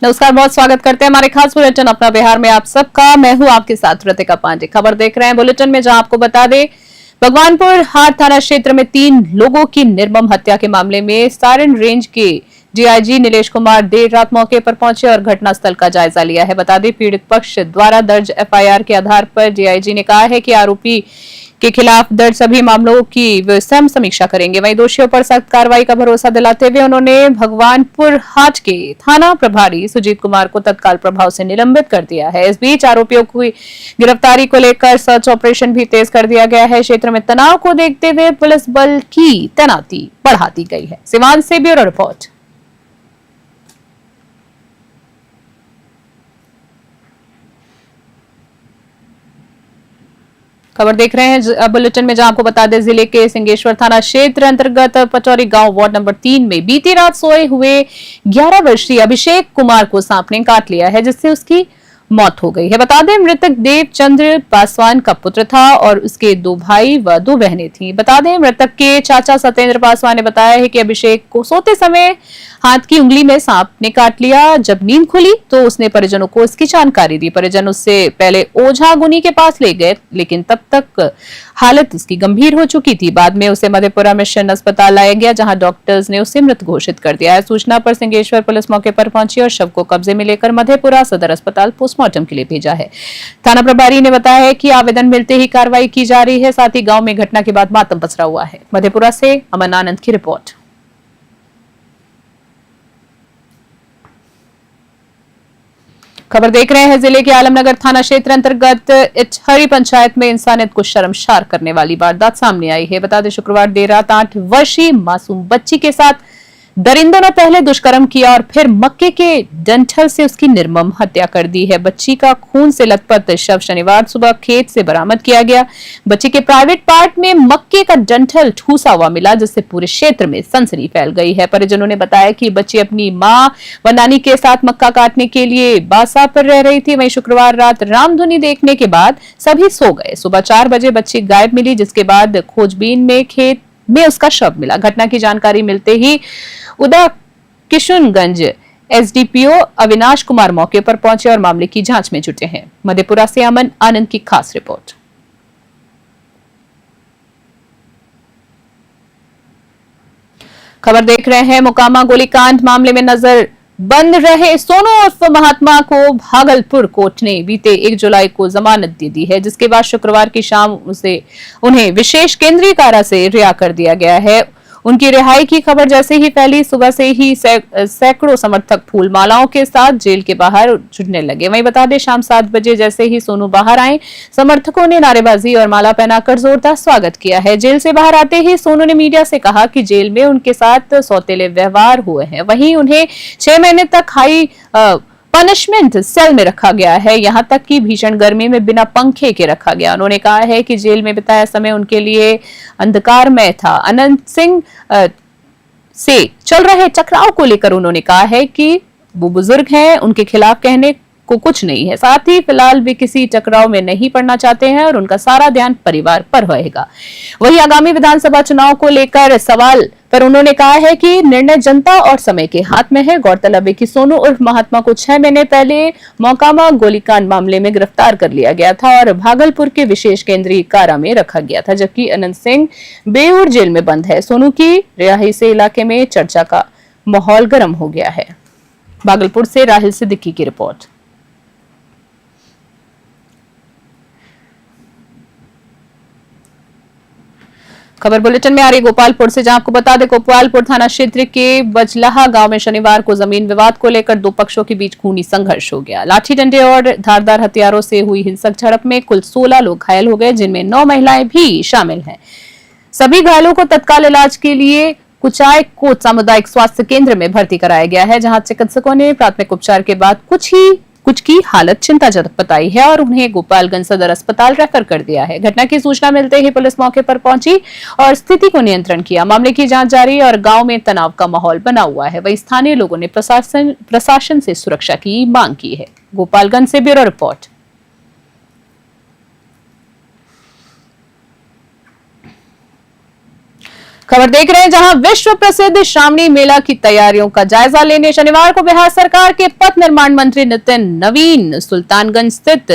नमस्कार, बहुत स्वागत करते हैं हमारे खास बुलेटिन अपना बिहार में आप सबका। मैं हूं आपके साथ ऋतिका पांडे। खबर देख रहे हैं बुलेटिन में, जहां आपको बता दें भगवानपुर हाट थाना क्षेत्र में 3 लोगों की निर्मम हत्या के मामले में सारण रेंज के डीआईजी नीलेश कुमार देर रात मौके पर पहुंचे और घटनास्थल का जायजा लिया है। बता दें पीड़ित पक्ष द्वारा दर्ज एफआईआर के आधार पर डीआईजी ने कहा है कि आरोपी के खिलाफ दर्ज सभी मामलों की वे स्वयं समीक्षा करेंगे। वहीं दोषियों पर सख्त कार्रवाई का भरोसा दिलाते हुए उन्होंने भगवानपुर हाट के थाना प्रभारी सुजीत कुमार को तत्काल प्रभाव से निलंबित कर दिया है। इस बीच आरोपियों की गिरफ्तारी को लेकर सर्च ऑपरेशन भी तेज कर दिया गया है। क्षेत्र में तनाव को देखते हुए पुलिस बल की तैनाती बढ़ा दी गई है। सिवान से ब्यूरो रिपोर्ट। खबर देख रहे हैं बुलेटिन में, जहां आपको बता दें जिले के सिंगेश्वर थाना क्षेत्र अंतर्गत पटौरी गांव वार्ड नंबर 3 में बीती रात सोए हुए 11 वर्षीय अभिषेक कुमार को सांप ने काट लिया है, जिससे उसकी मौत हो गई है। बता दें मृतक देवचंद्र पासवान का पुत्र था और उसके 2 भाई व 2 बहनें थीं। बता दें मृतक के चाचा सत्येंद्र पासवान ने बताया है कि अभिषेक को सोते समय हाथ की उंगली में सांप ने काट लिया। जब नींद खुली तो उसने परिजनों को इसकी जानकारी दी। परिजन उससे पहले ओझा गुनी के पास ले गए, लेकिन तब तक हालत उसकी गंभीर हो चुकी थी। बाद में उसे मधेपुरा मिशन अस्पताल लाया गया, जहां डॉक्टर्स ने उसे मृत घोषित कर दिया है। सूचना पर सिंगेश्वर पुलिस मौके पर पहुंची और शव को कब्जे में लेकर मधेपुरा सदर अस्पताल पोस्टमार्टम के लिए भेजा है। थाना प्रभारी ने बताया है कि आवेदन मिलते ही कार्रवाई की जा रही है। साथ ही गांव में घटना के बाद मातम पसरा हुआ है। मधेपुरा से अमन आनंद की रिपोर्ट। खबर देख रहे हैं जिले के आलमनगर थाना क्षेत्र अंतर्गत इटहरी पंचायत में इंसानियत को शर्मसार करने वाली वारदात सामने आई है। बता दें शुक्रवार देर रात 8 वर्षीय मासूम बच्ची के साथ दरिंदों ने पहले दुष्कर्म किया और फिर मक्के के डंठल से उसकी निर्मम हत्या कर दी है। बच्ची का खून से लथपथ शव शनिवार सुबह खेत से बरामद किया गया। बच्ची के प्राइवेट पार्ट में मक्के का डंठल ठूसा हुआ मिला, जिससे पूरे क्षेत्र में सनसनी फैल गई है। परिजनों ने बताया कि बच्ची अपनी मां व नानी के साथ मक्का काटने के लिए बासा पर रह रही थी। वहीं शुक्रवार रात रामधुनी देखने के बाद सभी सो गए। सुबह 4 बजे बच्ची गायब मिली, जिसके बाद खोजबीन में खेत में उसका शव मिला। घटना की जानकारी मिलते ही उदा किशुनगंज एसडीपीओ अविनाश कुमार मौके पर पहुंचे और मामले की जांच में जुटे हैं। मधेपुरा से अमन आनंद की खास रिपोर्ट। खबर देख रहे हैं मोकामा गोलीकांड मामले में नजर बंद रहे सोनू उर्फ महात्मा को भागलपुर कोर्ट ने बीते 1 जुलाई को जमानत दे दी है, जिसके बाद शुक्रवार की शाम उन्हें विशेष केंद्रीय कारा से रिहा कर दिया गया है। उनकी रिहाई की खबर जैसे ही फैली, सुबह से ही सैकड़ों समर्थक फूल मालाओं के साथ जेल के बाहर जुटने लगे। वहीं बता दें शाम 7 बजे जैसे ही सोनू बाहर आए, समर्थकों ने नारेबाजी और माला पहनाकर जोरदार स्वागत किया है। जेल से बाहर आते ही सोनू ने मीडिया से कहा कि जेल में उनके साथ सौतेले व्यवहार हुए हैं। वहीं उन्हें 6 महीने तक हाई पनिशमेंट सेल में रखा गया है, यहां तक कि भीषण गर्मी में बिना पंखे के रखा गया। उन्होंने कहा है कि जेल में बिताया समय उनके लिए अंधकारमय था। अनंत सिंह से चल रहे टकराव को लेकर उन्होंने कहा है कि वो बुजुर्ग हैं, उनके खिलाफ कहने को कुछ नहीं है। साथ ही फिलहाल वे किसी टकराव में नहीं पड़ना चाहते हैं और उनका सारा ध्यान परिवार पर रहेगा। वहीं आगामी विधानसभा चुनाव को लेकर सवाल पर उन्होंने कहा है कि निर्णय जनता और समय के हाथ में है। गौरतलब है कि सोनू उर्फ महात्मा को 6 महीने पहले मोकामा गोलीकांड मामले में गिरफ्तार कर लिया गया था और भागलपुर के विशेष केंद्रीय कारा में रखा गया था, जबकि अनंत सिंह बेऊर जेल में बंद है। सोनू की रिहाई से इलाके में चर्चा का माहौल गर्म हो गया है। भागलपुर से राहिल सिद्दीकी की रिपोर्ट। खबर बुलेटिन में आ रही गोपालपुर से, जहां आपको बता दें गोपालपुर थाना क्षेत्र के बजलाहा गांव में शनिवार को जमीन विवाद को लेकर 2 पक्षों के बीच खूनी संघर्ष हो गया। लाठी डंडे और धारदार हथियारों से हुई हिंसक झड़प में कुल 16 लोग घायल हो गए, जिनमें 9 महिलाएं भी शामिल हैं। सभी घायलों को तत्काल इलाज के लिए कुचाय कोट सामुदायिक स्वास्थ्य केंद्र में भर्ती कराया गया है, जहां चिकित्सकों ने प्राथमिक उपचार के बाद कुछ की हालत चिंताजनक बताई है और उन्हें गोपालगंज सदर अस्पताल रेफर कर दिया है। घटना की सूचना मिलते ही पुलिस मौके पर पहुंची और स्थिति को नियंत्रण किया। मामले की जांच जारी और गांव में तनाव का माहौल बना हुआ है। वहीं स्थानीय लोगों ने प्रशासन से सुरक्षा की मांग की है। गोपालगंज से ब्यूरो रिपोर्ट। खबर देख रहे हैं, जहां विश्व प्रसिद्ध श्रावणी मेला की तैयारियों का जायजा लेने शनिवार को बिहार सरकार के पथ निर्माण मंत्री नितिन नवीन सुल्तानगंज स्थित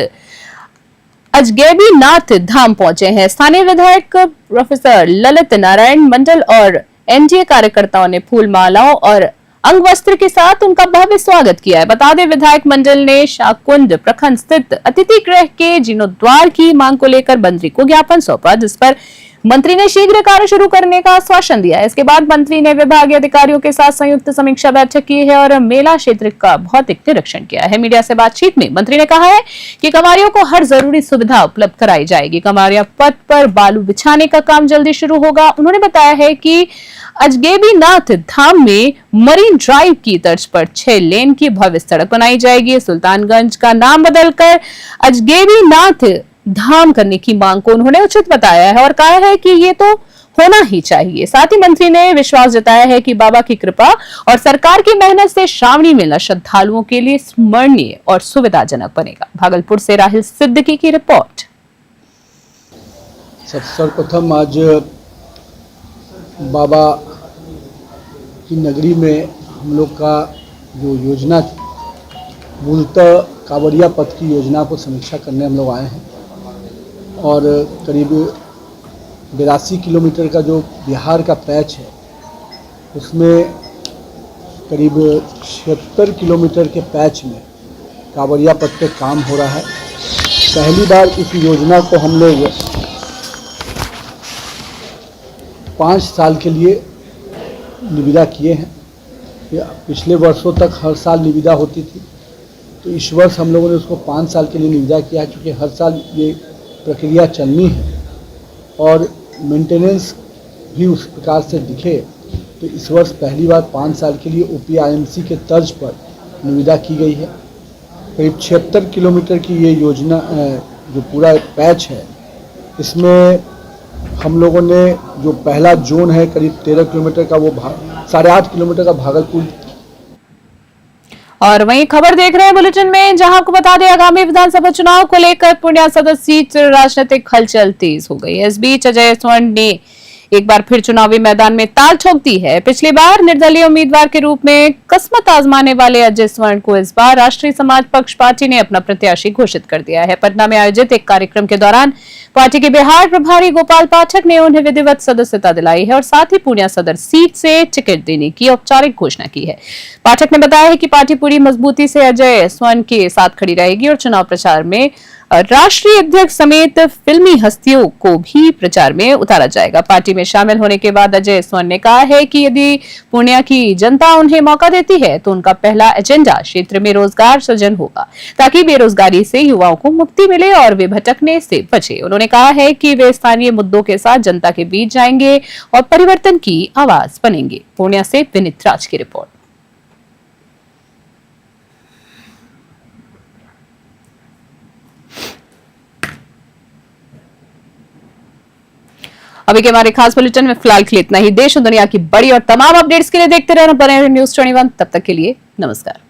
अजगैबीनाथ धाम पहुंचे हैं। स्थानीय विधायक प्रोफेसर ललित नारायण मंडल और एनडीए कार्यकर्ताओं ने फूल मालाओं और अंग वस्त्र के साथ उनका भव्य स्वागत किया है। बता दें, विधायक मंडल ने शाकुंड प्रखंड स्थित अतिथि गृह के जीर्णोद्धार की मांग को लेकर मंत्री को ज्ञापन सौंपा, जिस पर मंत्री ने शीघ्र कार्य शुरू करने का आश्वासन दिया है। इसके बाद मंत्री ने विभागीय अधिकारियों के साथ संयुक्त समीक्षा बैठक की है और मेला क्षेत्र का भौतिक निरीक्षण किया है। मीडिया से बातचीत में मंत्री ने कहा है कि कमारियों को हर जरूरी सुविधा उपलब्ध कराई जाएगी। कमारिया पथ पर बालू बिछाने का काम जल्दी शुरू होगा। उन्होंने बताया है कि अजगैबीनाथ धाम में मरीन ड्राइव की तर्ज पर 6 लेन की भव्य सड़क बनाई जाएगी। सुल्तानगंज का नाम बदलकर अजगैबीनाथ धाम करने की मांग को उन्होंने उचित बताया है और कहा है कि ये तो होना ही चाहिए। साथ ही मंत्री ने विश्वास जताया है कि बाबा की कृपा और सरकार की मेहनत से श्रावणी मेला श्रद्धालुओं के लिए स्मरणीय और सुविधाजनक बनेगा। भागलपुर से राहिल सिद्दीकी की रिपोर्ट। सर्वप्रथम आज बाबा की नगरी में हम लोग का जो योजना मूलतः कांवड़िया पथ की योजना को समीक्षा करने हम लोग आए हैं और करीब 82 किलोमीटर का जो बिहार का पैच है उसमें करीब 76 किलोमीटर के पैच में कांवड़िया पथ पे काम हो रहा है। पहली बार इस योजना को हम लोग 5 साल के लिए निविदा किए हैं। पिछले वर्षों तक हर साल निविदा होती थी, तो इस वर्ष हम लोगों ने उसको 5 साल के लिए निविदा किया है, क्योंकि हर साल ये प्रक्रिया चलनी है और मेंटेनेंस भी उस प्रकार से दिखे। तो इस वर्ष पहली बार 5 साल के लिए OPIMC के तर्ज पर निविदा की गई है। करीब 76 किलोमीटर की ये योजना जो पूरा पैच है, इसमें हम लोगों ने जो पहला जोन है करीब 13 किलोमीटर का, वो 8.5 किलोमीटर का भागलपुर। और वहीं खबर देख रहे हैं बुलेटिन में, जहां आपको बता दें आगामी विधानसभा चुनाव को लेकर पूर्णिया सदर सीट से राजनीतिक हलचल तेज हो गई है। इस बीच अजय स्वर्ण ने एक बार फिर चुनावी मैदान में ताल ठोक दी है। पिछली बार निर्दलीय उम्मीदवार के रूप में किस्मत आजमाने वाले अजय स्वर्ण को इस बार राष्ट्रीय समाज पक्ष पार्टी ने अपना प्रत्याशी घोषित कर दिया है। पटना में आयोजित एक कार्यक्रम के दौरान पार्टी के बिहार प्रभारी गोपाल पाठक ने उन्हें विधिवत सदस्यता दिलाई है और साथ ही पूर्णिया सदर सीट से टिकट देने की औपचारिक घोषणा की है। पाठक ने बताया है कि पार्टी पूरी मजबूती से अजय स्वर्ण के साथ खड़ी रहेगी और चुनाव प्रचार में राष्ट्रीय अध्यक्ष समेत फिल्मी हस्तियों को भी प्रचार में उतारा जाएगा। पार्टी में शामिल होने के बाद अजय स्वर्ण ने कहा है कि यदि पूर्णिया की जनता उन्हें मौका देती है तो उनका पहला एजेंडा क्षेत्र में रोजगार सृजन होगा, ताकि बेरोजगारी से युवाओं को मुक्ति मिले और वे भटकने से बचे। उन्होंने कहा है कि वे स्थानीय मुद्दों के साथ जनता के बीच जाएंगे और परिवर्तन की आवाज बनेंगे। पूर्णिया से विनीत राज की रिपोर्ट। अभी के हमारे खास बुलेटिन में फिलहाल के लिए इतना ही। देश और दुनिया की बड़ी और तमाम अपडेट्स के लिए देखते रहना बने न्यूज़ 21। तब तक के लिए नमस्कार।